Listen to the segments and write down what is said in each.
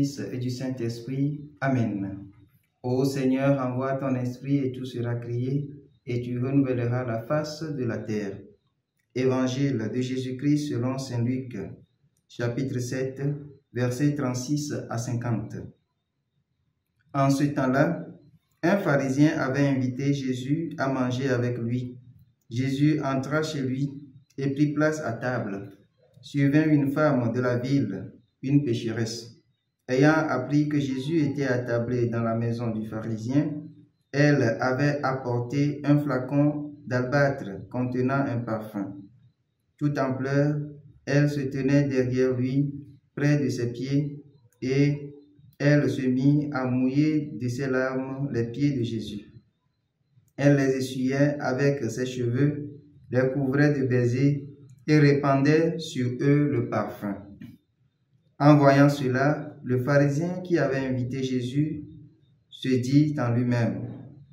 Fils et du Saint-Esprit. Amen. Ô Seigneur, envoie ton esprit et tout sera créé, et tu renouvelleras la face de la terre. Évangile de Jésus-Christ selon saint Luc, chapitre 7, versets 36 à 50. En ce temps-là, un pharisien avait invité Jésus à manger avec lui. Jésus entra chez lui et prit place à table. Survint une femme de la ville, une pécheresse. Ayant appris que Jésus était attablé dans la maison du pharisien, elle avait apporté un flacon d'albâtre contenant un parfum. Tout en pleurs, elle se tenait derrière lui, près de ses pieds, et elle se mit à mouiller de ses larmes les pieds de Jésus. Elle les essuyait avec ses cheveux, les couvrait de baisers et répandait sur eux le parfum. En voyant cela, le pharisien qui avait invité Jésus se dit en lui-même: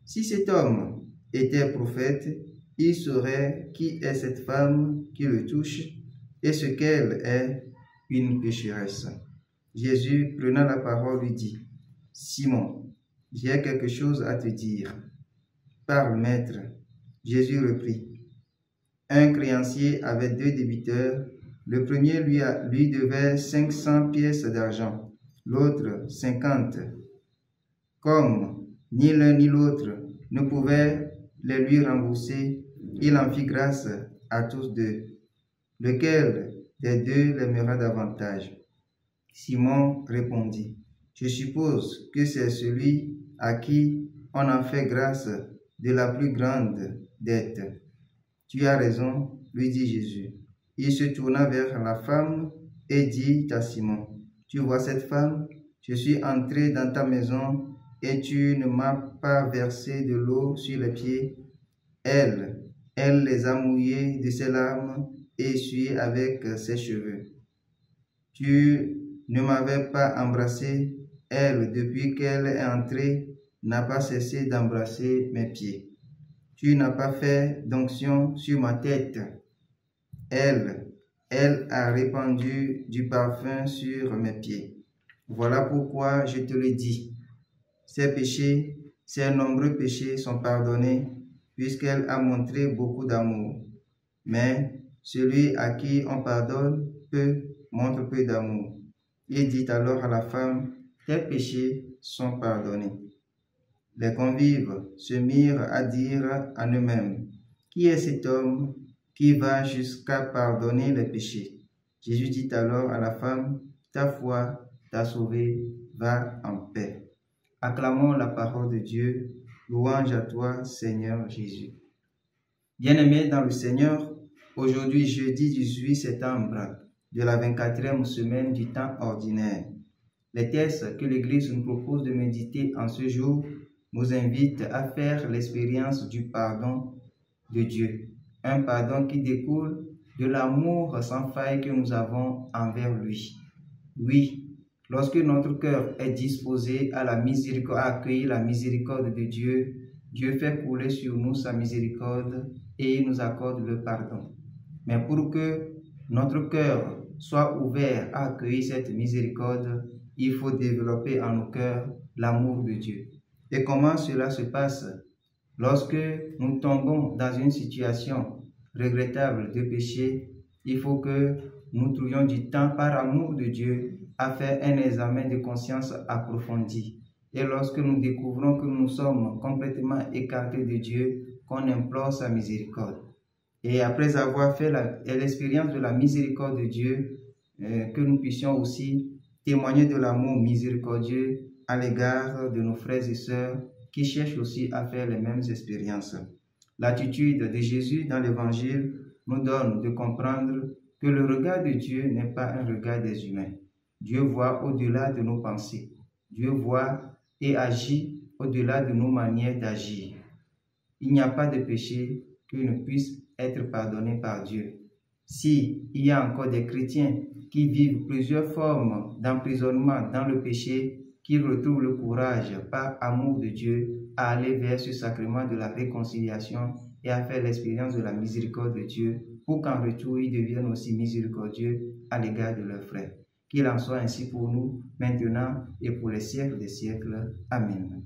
si cet homme était prophète, il saurait qui est cette femme qui le touche et ce qu'elle est, une pécheresse. Jésus, prenant la parole, lui dit: Simon, j'ai quelque chose à te dire. Parle, maître. Jésus reprit: un créancier avait 2 débiteurs. Le premier lui devait 500 pièces d'argent, l'autre 50. Comme ni l'un ni l'autre ne pouvaient les lui rembourser, il en fit grâce à tous deux. Lequel des deux l'aimera davantage? Simon répondit: je suppose que c'est celui à qui on en fait grâce de la plus grande dette. Tu as raison, lui dit Jésus. Il se tourna vers la femme et dit à Simon: tu vois cette femme? Je suis entré dans ta maison et tu ne m'as pas versé de l'eau sur les pieds. Elle les a mouillés de ses larmes et essuyés avec ses cheveux. Tu ne m'avais pas embrassé. Elle, depuis qu'elle est entrée, n'a pas cessé d'embrasser mes pieds. Tu n'as pas fait d'onction sur ma tête. Elle a répandu du parfum sur mes pieds. Voilà pourquoi je te le dis. Ses péchés, ses nombreux péchés sont pardonnés, puisqu'elle a montré beaucoup d'amour. Mais celui à qui on pardonne peu montre peu d'amour. Il dit alors à la femme: tes péchés sont pardonnés. Les convives se mirent à dire en eux-mêmes: qui est cet homme qui va jusqu'à pardonner les péchés? Jésus dit alors à la femme: ta foi t'a sauvée, va en paix. Acclamons la parole de Dieu. Louange à toi, Seigneur Jésus. Bien-aimés dans le Seigneur, aujourd'hui, jeudi 18 septembre de la 24e semaine du temps ordinaire, les textes que l'Église nous propose de méditer en ce jour nous invitent à faire l'expérience du pardon de Dieu, un pardon qui découle de l'amour sans faille que nous avons envers lui. Oui, lorsque notre cœur est disposé à accueillir la miséricorde de Dieu, Dieu fait couler sur nous sa miséricorde et il nous accorde le pardon. Mais pour que notre cœur soit ouvert à accueillir cette miséricorde, il faut développer en nos cœurs l'amour de Dieu. Et comment cela se passe? Lorsque nous tombons dans une situation regrettable de péché, il faut que nous trouvions du temps par amour de Dieu à faire un examen de conscience approfondi. Et lorsque nous découvrons que nous sommes complètement écartés de Dieu, qu'on implore sa miséricorde. Et après avoir fait l'expérience de la miséricorde de Dieu, que nous puissions aussi témoigner de l'amour miséricordieux à l'égard de nos frères et sœurs qui cherchent aussi à faire les mêmes expériences. L'attitude de Jésus dans l'Évangile nous donne de comprendre que le regard de Dieu n'est pas un regard des humains. Dieu voit au-delà de nos pensées. Dieu voit et agit au-delà de nos manières d'agir. Il n'y a pas de péché qui ne puisse être pardonné par Dieu. S'il y a encore des chrétiens qui vivent plusieurs formes d'emprisonnement dans le péché, qu'ils retrouvent le courage, par amour de Dieu, à aller vers ce sacrement de la réconciliation et à faire l'expérience de la miséricorde de Dieu, pour qu'en retour, ils deviennent aussi miséricordieux à l'égard de leurs frères. Qu'il en soit ainsi pour nous, maintenant et pour les siècles des siècles. Amen.